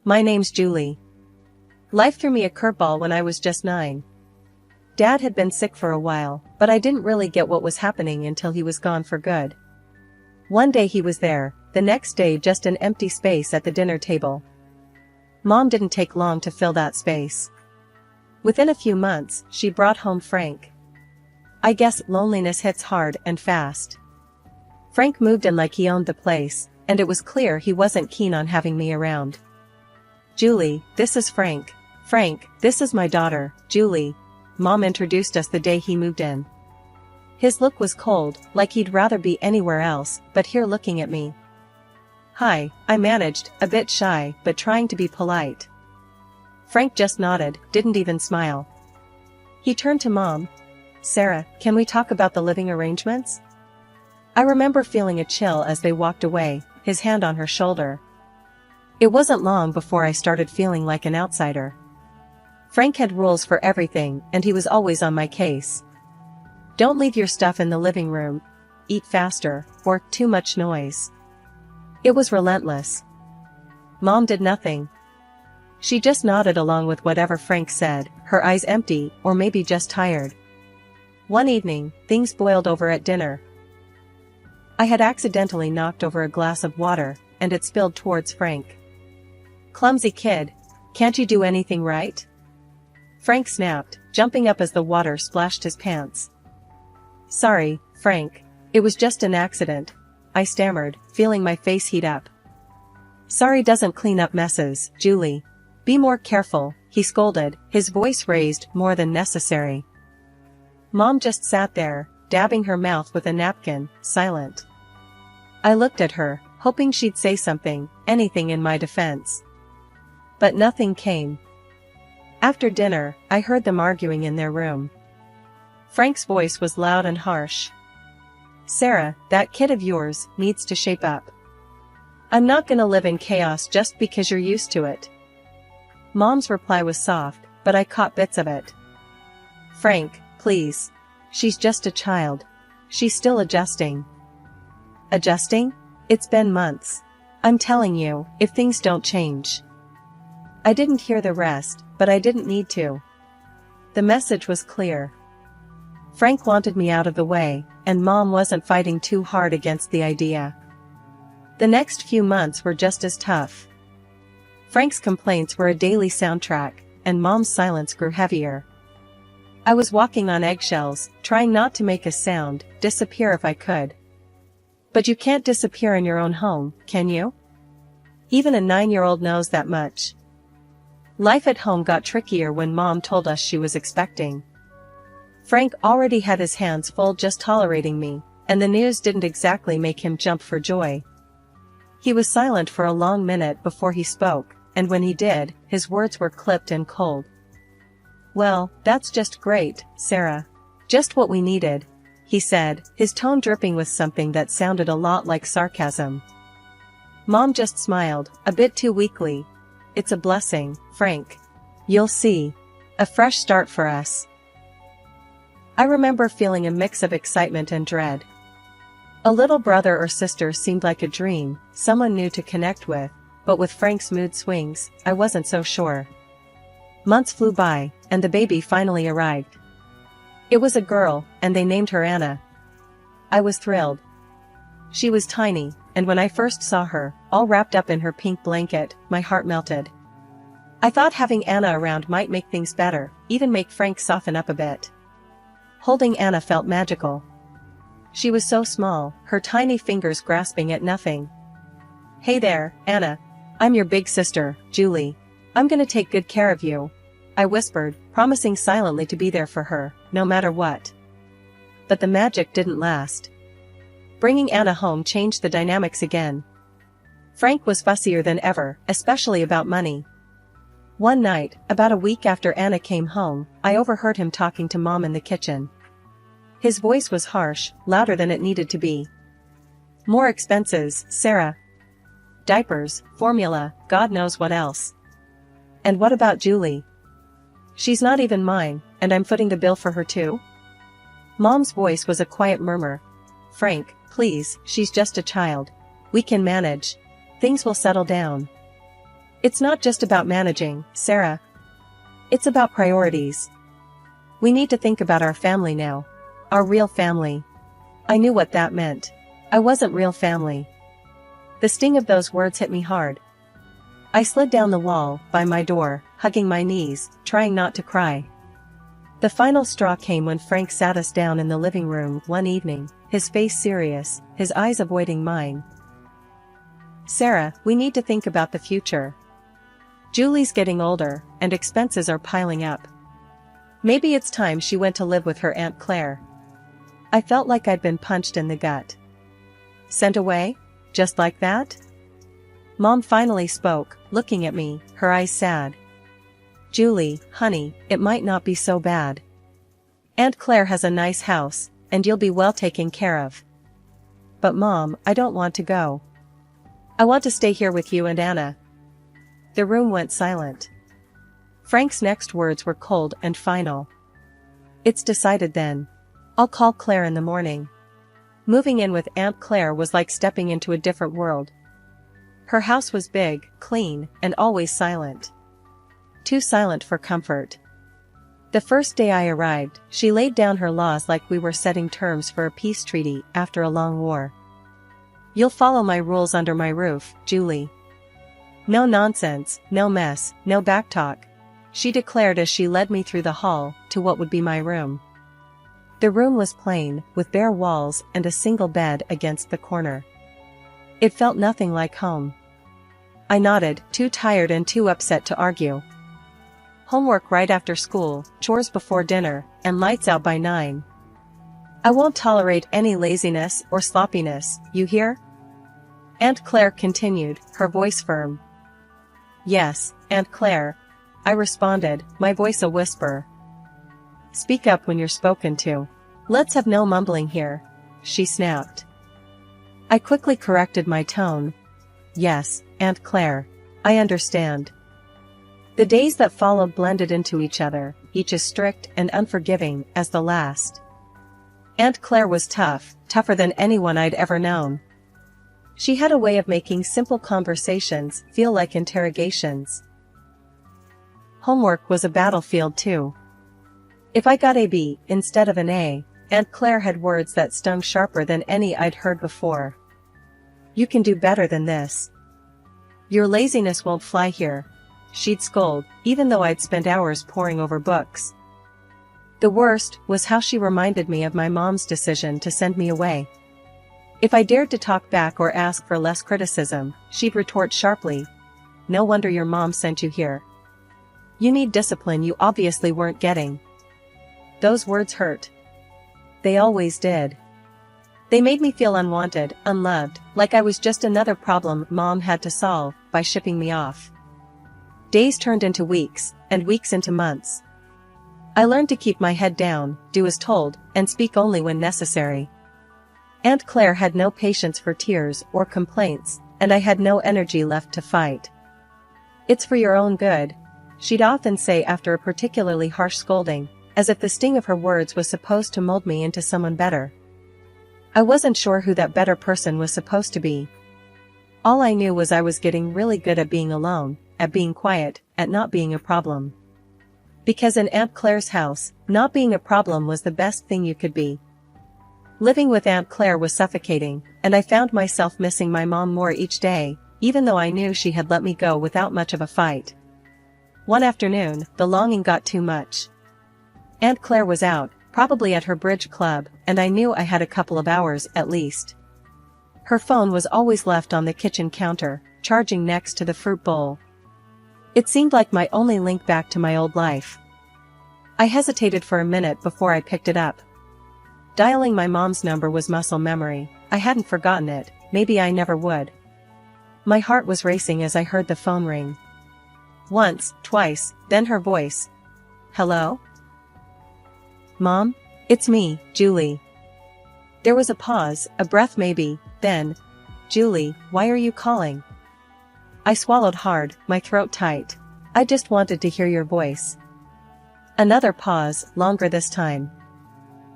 My name's Julie. Life threw me a curveball when I was just 9. Dad had been sick for a while, but I didn't really get what was happening until he was gone for good. One day he was there, the next day just an empty space at the dinner table. Mom didn't take long to fill that space. Within a few months, she brought home Frank. I guess loneliness hits hard and fast. Frank moved in like he owned the place, and it was clear he wasn't keen on having me around. Julie, this is Frank. Frank, this is my daughter, Julie. Mom introduced us the day he moved in. His look was cold, like he'd rather be anywhere else, but here looking at me. Hi, I managed, a bit shy, but trying to be polite. Frank just nodded, didn't even smile. He turned to Mom. Sarah, can we talk about the living arrangements? I remember feeling a chill as they walked away, his hand on her shoulder. It wasn't long before I started feeling like an outsider. Frank had rules for everything, and he was always on my case. Don't leave your stuff in the living room, eat faster, or too much noise. It was relentless. Mom did nothing. She just nodded along with whatever Frank said, her eyes empty, or maybe just tired. One evening, things boiled over at dinner. I had accidentally knocked over a glass of water, and it spilled towards Frank. Clumsy kid, can't you do anything right? Frank snapped, jumping up as the water splashed his pants. Sorry, Frank. It was just an accident, I stammered, feeling my face heat up. Sorry doesn't clean up messes, Julie. Be more careful, he scolded, his voice raised more than necessary. Mom just sat there, dabbing her mouth with a napkin, silent. I looked at her, hoping she'd say something, anything in my defense. But nothing came. After dinner, I heard them arguing in their room. Frank's voice was loud and harsh. Sarah, that kid of yours needs to shape up. I'm not gonna live in chaos just because you're used to it. Mom's reply was soft, but I caught bits of it. Frank, please. She's just a child. She's still adjusting. Adjusting? It's been months. I'm telling you, if things don't change. I didn't hear the rest, but I didn't need to. The message was clear. Frank wanted me out of the way, and Mom wasn't fighting too hard against the idea. The next few months were just as tough. Frank's complaints were a daily soundtrack, and Mom's silence grew heavier. I was walking on eggshells, trying not to make a sound, disappear if I could. But you can't disappear in your own home, can you? Even a 9-year-old knows that much. Life at home got trickier when Mom told us she was expecting. Frank already had his hands full just tolerating me, and the news didn't exactly make him jump for joy. He was silent for a long minute before he spoke, and when he did, his words were clipped and cold. Well, that's just great, Sarah. Just what we needed, he said, his tone dripping with something that sounded a lot like sarcasm. Mom just smiled, a bit too weakly. It's a blessing, Frank. You'll see. A fresh start for us. I remember feeling a mix of excitement and dread. A little brother or sister seemed like a dream, someone new to connect with, but with Frank's mood swings, I wasn't so sure. Months flew by, and the baby finally arrived. It was a girl, and they named her Anna. I was thrilled. She was tiny, and when I first saw her, all wrapped up in her pink blanket, my heart melted. I thought having Anna around might make things better, even make Frank soften up a bit. Holding Anna felt magical. She was so small, her tiny fingers grasping at nothing. Hey there, Anna. I'm your big sister, Julie. I'm gonna take good care of you, I whispered, promising silently to be there for her, no matter what. But the magic didn't last. Bringing Anna home changed the dynamics again. Frank was fussier than ever, especially about money. One night, about a week after Anna came home, I overheard him talking to Mom in the kitchen. His voice was harsh, louder than it needed to be. More expenses, Sarah. Diapers, formula, God knows what else. And what about Julie? She's not even mine, and I'm footing the bill for her too? Mom's voice was a quiet murmur. Frank, please, she's just a child. We can manage. Things will settle down. It's not just about managing, Sarah. It's about priorities. We need to think about our family now. Our real family. I knew what that meant. I wasn't real family. The sting of those words hit me hard. I slid down the wall, by my door, hugging my knees, trying not to cry. The final straw came when Frank sat us down in the living room one evening, his face serious, his eyes avoiding mine. Sarah, we need to think about the future. Julie's getting older, and expenses are piling up. Maybe it's time she went to live with her Aunt Claire. I felt like I'd been punched in the gut. Sent away? Just like that? Mom finally spoke, looking at me, her eyes sad. Julie, honey, it might not be so bad. Aunt Claire has a nice house, and you'll be well taken care of. But Mom, I don't want to go. I want to stay here with you and Anna. The room went silent. Frank's next words were cold and final. It's decided then. I'll call Claire in the morning. Moving in with Aunt Claire was like stepping into a different world. Her house was big, clean, and always silent. Too silent for comfort. The first day I arrived, she laid down her laws like we were setting terms for a peace treaty after a long war. You'll follow my rules under my roof, Julie. No nonsense, no mess, no backtalk, she declared as she led me through the hall to what would be my room. The room was plain, with bare walls and a single bed against the corner. It felt nothing like home. I nodded, too tired and too upset to argue. Homework right after school, chores before dinner, and lights out by 9. I won't tolerate any laziness or sloppiness, you hear? Aunt Claire continued, her voice firm. Yes, Aunt Claire, I responded, my voice a whisper. Speak up when you're spoken to. Let's have no mumbling here, she snapped. I quickly corrected my tone. Yes, Aunt Claire, I understand. The days that followed blended into each other, each as strict and unforgiving as the last. Aunt Claire was tough, tougher than anyone I'd ever known. She had a way of making simple conversations feel like interrogations. Homework was a battlefield too. If I got a B instead of an A, Aunt Claire had words that stung sharper than any I'd heard before. You can do better than this. Your laziness won't fly here, she'd scold, even though I'd spent hours poring over books. The worst was how she reminded me of my mom's decision to send me away. If I dared to talk back or ask for less criticism, she'd retort sharply, no wonder your mom sent you here. You need discipline you obviously weren't getting. Those words hurt. They always did. They made me feel unwanted, unloved, like I was just another problem Mom had to solve by shipping me off. Days turned into weeks, and weeks into months. I learned to keep my head down, do as told, and speak only when necessary. Aunt Claire had no patience for tears or complaints, and I had no energy left to fight. It's for your own good, she'd often say after a particularly harsh scolding, as if the sting of her words was supposed to mold me into someone better. I wasn't sure who that better person was supposed to be. All I knew was I was getting really good at being alone, at being quiet, at not being a problem. Because in Aunt Claire's house, not being a problem was the best thing you could be. Living with Aunt Claire was suffocating, and I found myself missing my mom more each day, even though I knew she had let me go without much of a fight. One afternoon, the longing got too much. Aunt Claire was out, probably at her bridge club, and I knew I had a couple of hours at least. Her phone was always left on the kitchen counter, charging next to the fruit bowl. It seemed like my only link back to my old life. I hesitated for a minute before I picked it up. Dialing my mom's number was muscle memory. I hadn't forgotten it, maybe I never would. My heart was racing as I heard the phone ring. Once, twice, then her voice. Hello? Mom? It's me, Julie. There was a pause, a breath maybe, then, Julie, why are you calling? I swallowed hard, my throat tight. I just wanted to hear your voice. Another pause, longer this time.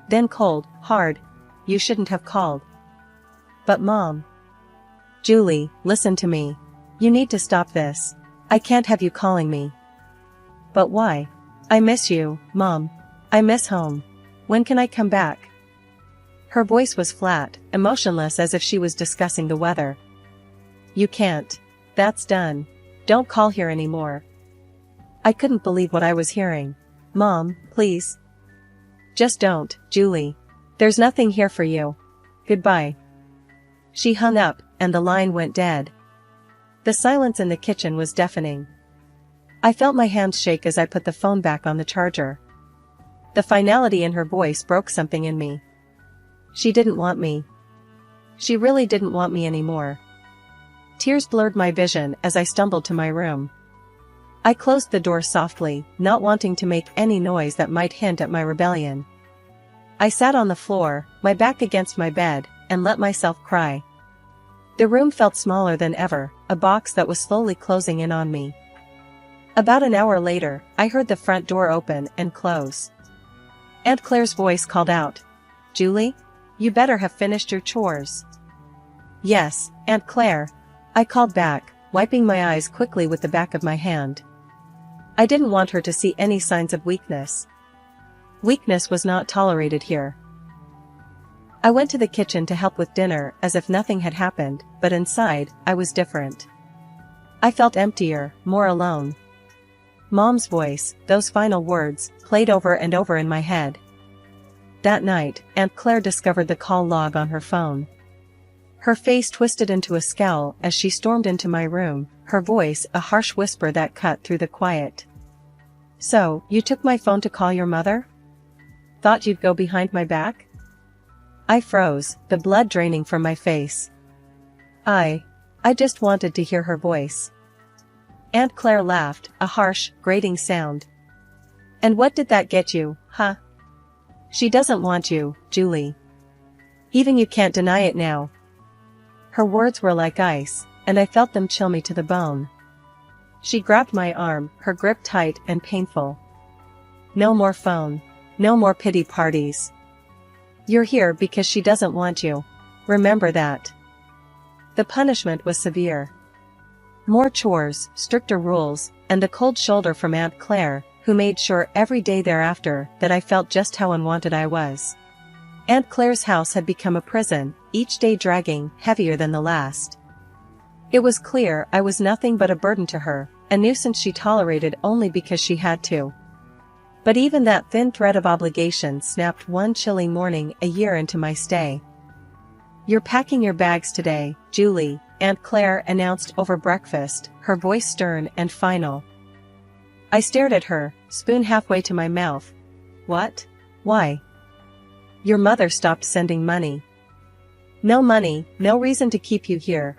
Then cold, hard. You shouldn't have called. But Mom. Julie, listen to me. You need to stop this. I can't have you calling me. But why? I miss you, Mom. I miss home. When can I come back? Her voice was flat, emotionless, as if she was discussing the weather. You can't. That's done. Don't call here anymore. I couldn't believe what I was hearing. Mom, please. Just don't, Julie. There's nothing here for you. Goodbye. She hung up, and the line went dead. The silence in the kitchen was deafening. I felt my hands shake as I put the phone back on the charger. The finality in her voice broke something in me. She didn't want me. She really didn't want me anymore. Tears blurred my vision as I stumbled to my room. I closed the door softly, not wanting to make any noise that might hint at my rebellion. I sat on the floor, my back against my bed, and let myself cry. The room felt smaller than ever, a box that was slowly closing in on me. About an hour later, I heard the front door open and close. Aunt Claire's voice called out, "Julie? You better have finished your chores." "Yes, Aunt Claire," I called back, wiping my eyes quickly with the back of my hand. I didn't want her to see any signs of weakness. Weakness was not tolerated here. I went to the kitchen to help with dinner as if nothing had happened, but inside, I was different. I felt emptier, more alone. Mom's voice, those final words, played over and over in my head. That night, Aunt Claire discovered the call log on her phone. Her face twisted into a scowl as she stormed into my room, her voice a harsh whisper that cut through the quiet. "So, you took my phone to call your mother? Thought you'd go behind my back?" I froze, the blood draining from my face. I just wanted to hear her voice. Aunt Claire laughed, a harsh, grating sound. "And what did that get you, huh? She doesn't want you, Julie. Even you can't deny it now." Her words were like ice, and I felt them chill me to the bone. She grabbed my arm, her grip tight and painful. "No more phone. No more pity parties. You're here because she doesn't want you. Remember that." The punishment was severe. More chores, stricter rules, and the cold shoulder from Aunt Claire, who made sure every day thereafter that I felt just how unwanted I was. Aunt Claire's house had become a prison, each day dragging, heavier than the last. It was clear I was nothing but a burden to her, a nuisance she tolerated only because she had to. But even that thin thread of obligation snapped one chilly morning a year into my stay. "You're packing your bags today, Julie," Aunt Claire announced over breakfast, her voice stern and final. I stared at her, spoon halfway to my mouth. "What? Why?" "Your mother stopped sending money." "No money, no reason to keep you here,"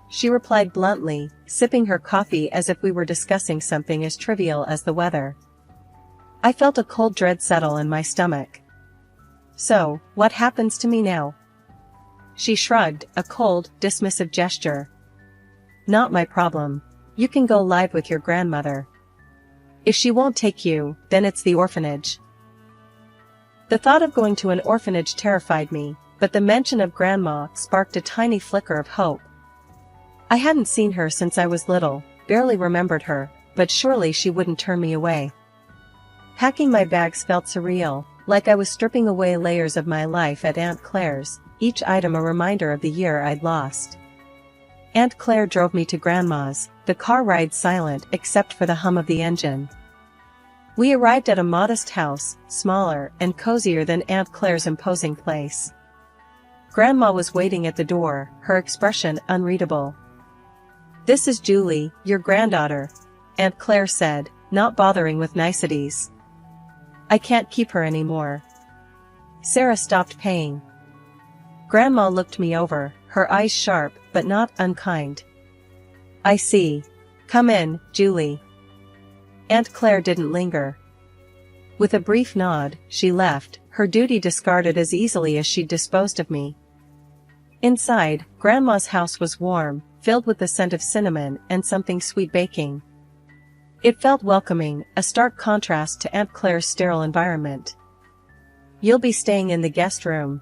she replied bluntly, sipping her coffee as if we were discussing something as trivial as the weather. I felt a cold dread settle in my stomach. "So, what happens to me now?" She shrugged, a cold, dismissive gesture. "Not my problem. You can go live with your grandmother. If she won't take you, then it's the orphanage." The thought of going to an orphanage terrified me, but the mention of Grandma sparked a tiny flicker of hope. I hadn't seen her since I was little, barely remembered her, but surely she wouldn't turn me away. Packing my bags felt surreal, like I was stripping away layers of my life at Aunt Claire's, each item a reminder of the year I'd lost. Aunt Claire drove me to Grandma's, the car ride silent except for the hum of the engine. We arrived at a modest house, smaller and cozier than Aunt Claire's imposing place. Grandma was waiting at the door, her expression unreadable. "This is Julie, your granddaughter," Aunt Claire said, not bothering with niceties. "I can't keep her anymore. Sarah stopped paying." Grandma looked me over, her eyes sharp, but not unkind. "I see. Come in, Julie." Aunt Claire didn't linger. With a brief nod, she left, her duty discarded as easily as she'd disposed of me. Inside, Grandma's house was warm, filled with the scent of cinnamon and something sweet baking. It felt welcoming, a stark contrast to Aunt Claire's sterile environment. "You'll be staying in the guest room.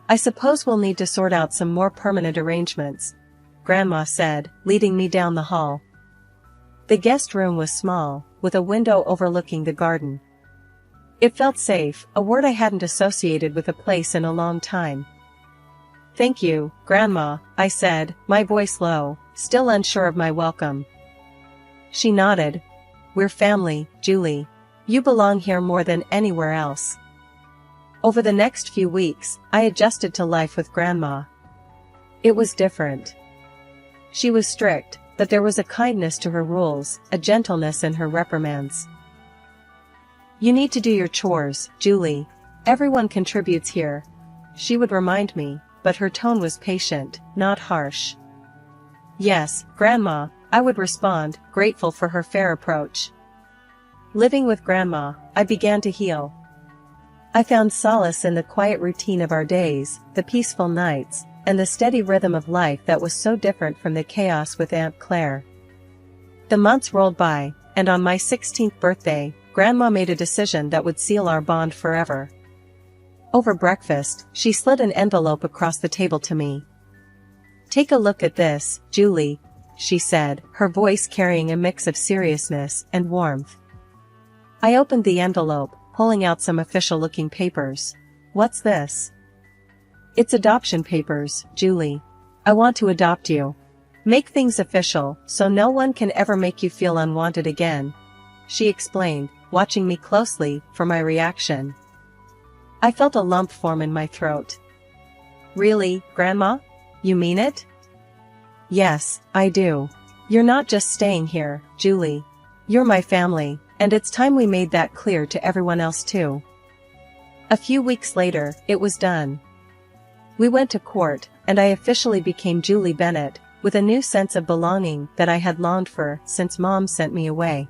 I suppose we'll need to sort out some more permanent arrangements," Grandma said, leading me down the hall. The guest room was small, with a window overlooking the garden. It felt safe, a word I hadn't associated with a place in a long time. "Thank you, Grandma," I said, my voice low, still unsure of my welcome. She nodded. "We're family, Julie. You belong here more than anywhere else." Over the next few weeks, I adjusted to life with Grandma. It was different. She was strict, but there was a kindness to her rules, a gentleness in her reprimands. "You need to do your chores, Julie. Everyone contributes here," she would remind me, but her tone was patient, not harsh. "Yes, Grandma," I would respond, grateful for her fair approach. Living with Grandma, I began to heal. I found solace in the quiet routine of our days, the peaceful nights, and the steady rhythm of life that was so different from the chaos with Aunt Claire. The months rolled by, and on my 16th birthday, Grandma made a decision that would seal our bond forever. Over breakfast, she slid an envelope across the table to me. "Take a look at this, Julie," she said, her voice carrying a mix of seriousness and warmth. I opened the envelope, pulling out some official-looking papers. "What's this?" "It's adoption papers, Julie. I want to adopt you. Make things official, so no one can ever make you feel unwanted again," she explained, watching me closely for my reaction. I felt a lump form in my throat. "Really, Grandma? You mean it?" "Yes, I do. You're not just staying here, Julie. You're my family, and it's time we made that clear to everyone else too." A few weeks later, it was done. We went to court, and I officially became Julie Bennett, with a new sense of belonging that I had longed for since Mom sent me away.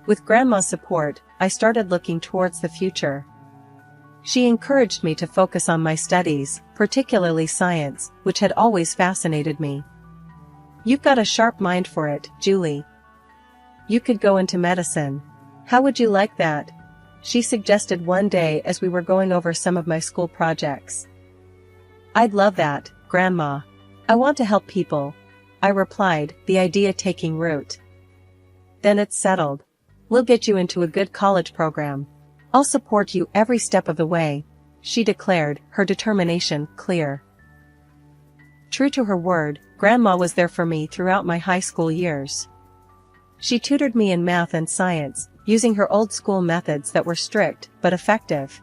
With Grandma's support, I started looking towards the future. She encouraged me to focus on my studies, particularly science, which had always fascinated me. "You've got a sharp mind for it, Julie. You could go into medicine. How would you like that?" she suggested one day as we were going over some of my school projects. "I'd love that, Grandma. I want to help people," I replied, the idea taking root. "Then it's settled. We'll get you into a good college program. I'll support you every step of the way," she declared, her determination clear. True to her word, Grandma was there for me throughout my high school years. She tutored me in math and science, using her old-school methods that were strict but effective.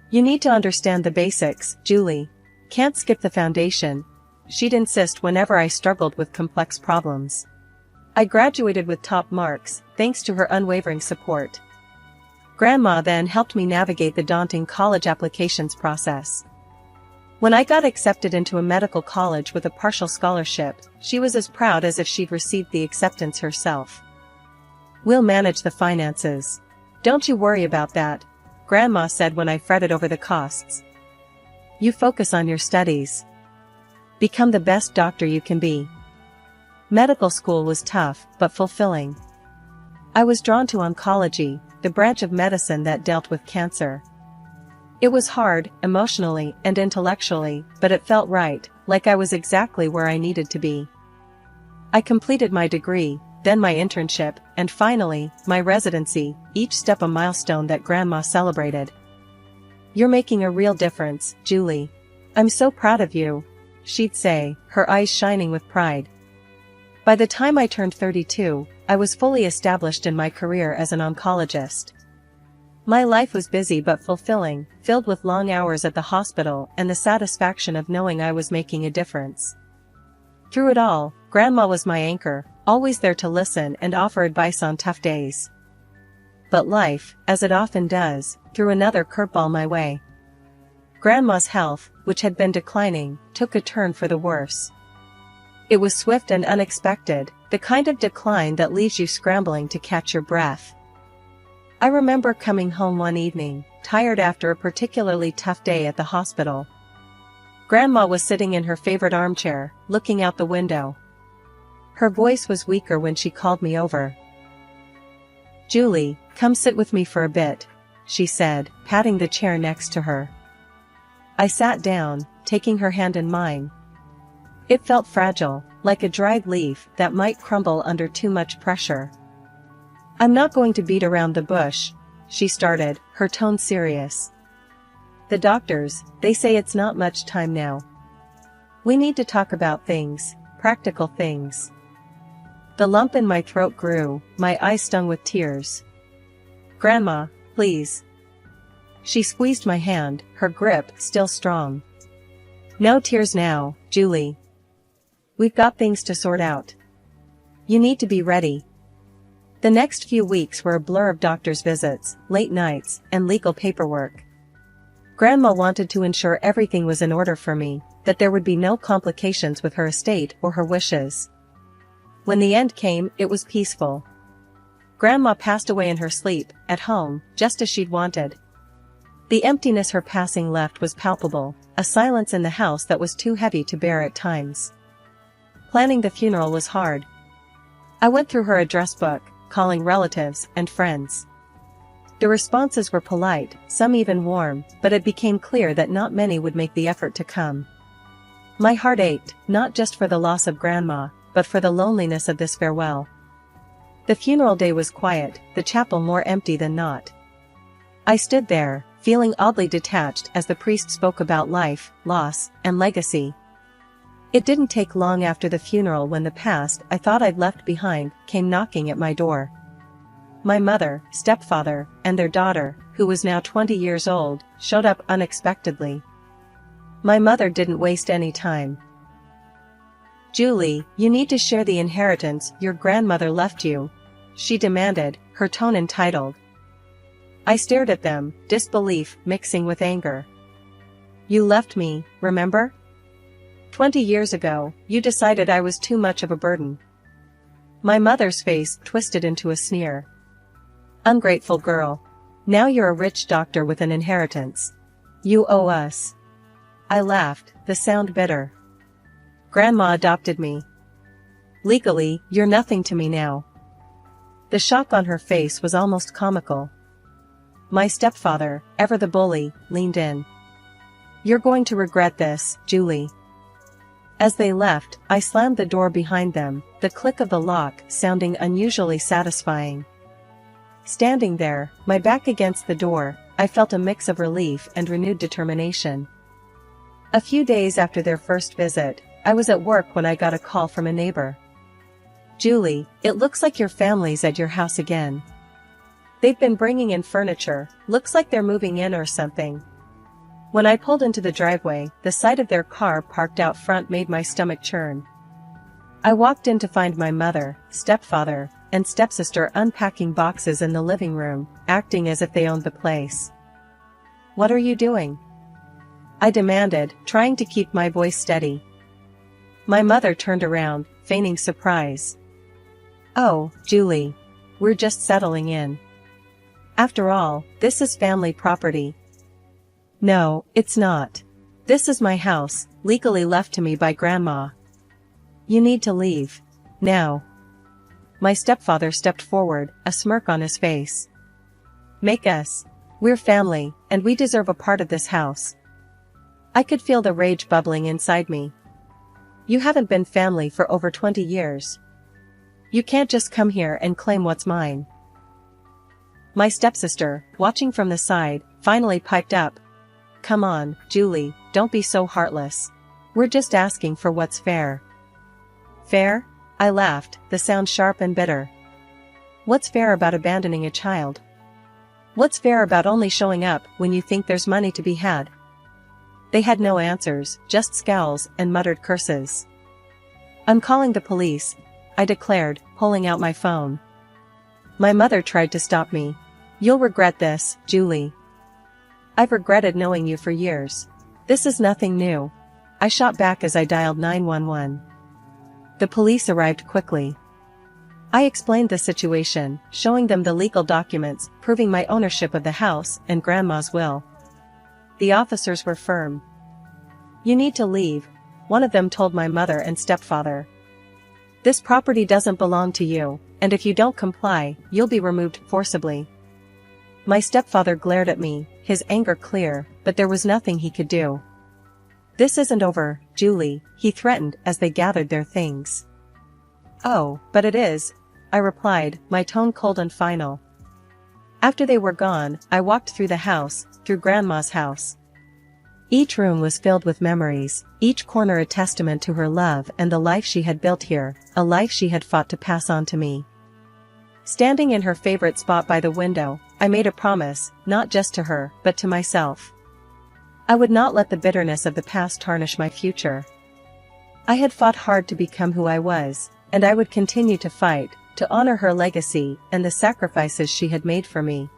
"You need to understand the basics, Julie. Can't skip the foundation," she'd insist whenever I struggled with complex problems. I graduated with top marks, thanks to her unwavering support. Grandma then helped me navigate the daunting college applications process. When I got accepted into a medical college with a partial scholarship, she was as proud as if she'd received the acceptance herself. "We'll manage the finances. Don't you worry about that," Grandma said when I fretted over the costs. "You focus on your studies. Become the best doctor you can be." Medical school was tough, but fulfilling. I was drawn to oncology, the branch of medicine that dealt with cancer. It was hard, emotionally and intellectually, but it felt right, like I was exactly where I needed to be. I completed my degree, then my internship, and finally, my residency, each step a milestone that Grandma celebrated. "You're making a real difference, Julie. I'm so proud of you," she'd say, her eyes shining with pride. By the time I turned 32, I was fully established in my career as an oncologist. My life was busy but fulfilling, filled with long hours at the hospital and the satisfaction of knowing I was making a difference. Through it all, Grandma was my anchor, always there to listen and offer advice on tough days. But life, as it often does, threw another curveball my way. Grandma's health, which had been declining, took a turn for the worse. It was swift and unexpected, the kind of decline that leaves you scrambling to catch your breath. I remember coming home one evening, tired after a particularly tough day at the hospital. Grandma was sitting in her favorite armchair, looking out the window. Her voice was weaker when she called me over. "Julie, come sit with me for a bit," she said, patting the chair next to her. I sat down, taking her hand in mine. It felt fragile, like a dried leaf that might crumble under too much pressure. "I'm not going to beat around the bush," she started, her tone serious. "The doctors, they say it's not much time now. We need to talk about things, practical things." The lump in my throat grew, my eyes stung with tears. "Grandma, please." She squeezed my hand, her grip still strong. "No tears now, Julie. We've got things to sort out. You need to be ready." The next few weeks were a blur of doctor's visits, late nights, and legal paperwork. Grandma wanted to ensure everything was in order for me, that there would be no complications with her estate or her wishes. When the end came, it was peaceful. Grandma passed away in her sleep, at home, just as she'd wanted. The emptiness her passing left was palpable, a silence in the house that was too heavy to bear at times. Planning the funeral was hard. I went through her address book, calling relatives and friends. The responses were polite, some even warm, but it became clear that not many would make the effort to come. My heart ached, not just for the loss of Grandma, but for the loneliness of this farewell. The funeral day was quiet, the chapel more empty than not. I stood there, feeling oddly detached as the priest spoke about life, loss, and legacy. It didn't take long after the funeral when the past I thought I'd left behind came knocking at my door. My mother, stepfather, and their daughter, who was now 20 years old, showed up unexpectedly. My mother didn't waste any time. "Julie, you need to share the inheritance your grandmother left you," she demanded, her tone entitled. I stared at them, disbelief mixing with anger. "You left me, remember? 20 years ago, you decided I was too much of a burden." My mother's face twisted into a sneer. "Ungrateful girl. Now you're a rich doctor with an inheritance. You owe us." I laughed, the sound bitter. "Grandma adopted me. Legally, you're nothing to me now." The shock on her face was almost comical. My stepfather, ever the bully, leaned in. "You're going to regret this, Julie." As they left, I slammed the door behind them, the click of the lock sounding unusually satisfying. Standing there, my back against the door, I felt a mix of relief and renewed determination. A few days after their first visit, I was at work when I got a call from a neighbor. "Julie, it looks like your family's at your house again. They've been bringing in furniture, looks like they're moving in or something." When I pulled into the driveway, the sight of their car parked out front made my stomach churn. I walked in to find my mother, stepfather, and stepsister unpacking boxes in the living room, acting as if they owned the place. "What are you doing?" I demanded, trying to keep my voice steady. My mother turned around, feigning surprise. "Oh, Julie. We're just settling in. After all, this is family property." "No, it's not. This is my house, legally left to me by Grandma. You need to leave. Now." My stepfather stepped forward, a smirk on his face. "Make us. We're family, and we deserve a part of this house." I could feel the rage bubbling inside me. "You haven't been family for over 20 years. You can't just come here and claim what's mine." My stepsister, watching from the side, finally piped up. "Come on, Julie, don't be so heartless. We're just asking for what's fair." "Fair?" I laughed, the sound sharp and bitter. "What's fair about abandoning a child? What's fair about only showing up when you think there's money to be had?" They had no answers, just scowls and muttered curses. "I'm calling the police," I declared, pulling out my phone. My mother tried to stop me. "You'll regret this, Julie. I've regretted knowing you for years. This is nothing new." I shot back as I dialed 911. The police arrived quickly. I explained the situation, showing them the legal documents proving my ownership of the house and Grandma's will. The officers were firm. "You need to leave," one of them told my mother and stepfather. "This property doesn't belong to you, and if you don't comply, you'll be removed forcibly." My stepfather glared at me, his anger clear, but there was nothing he could do. "This isn't over, Julie," he threatened as they gathered their things. "Oh, but it is," I replied, my tone cold and final. After they were gone, I walked through the house, through Grandma's house. Each room was filled with memories, each corner a testament to her love and the life she had built here, a life she had fought to pass on to me. Standing in her favorite spot by the window, I made a promise, not just to her, but to myself. I would not let the bitterness of the past tarnish my future. I had fought hard to become who I was, and I would continue to fight, to honor her legacy and the sacrifices she had made for me.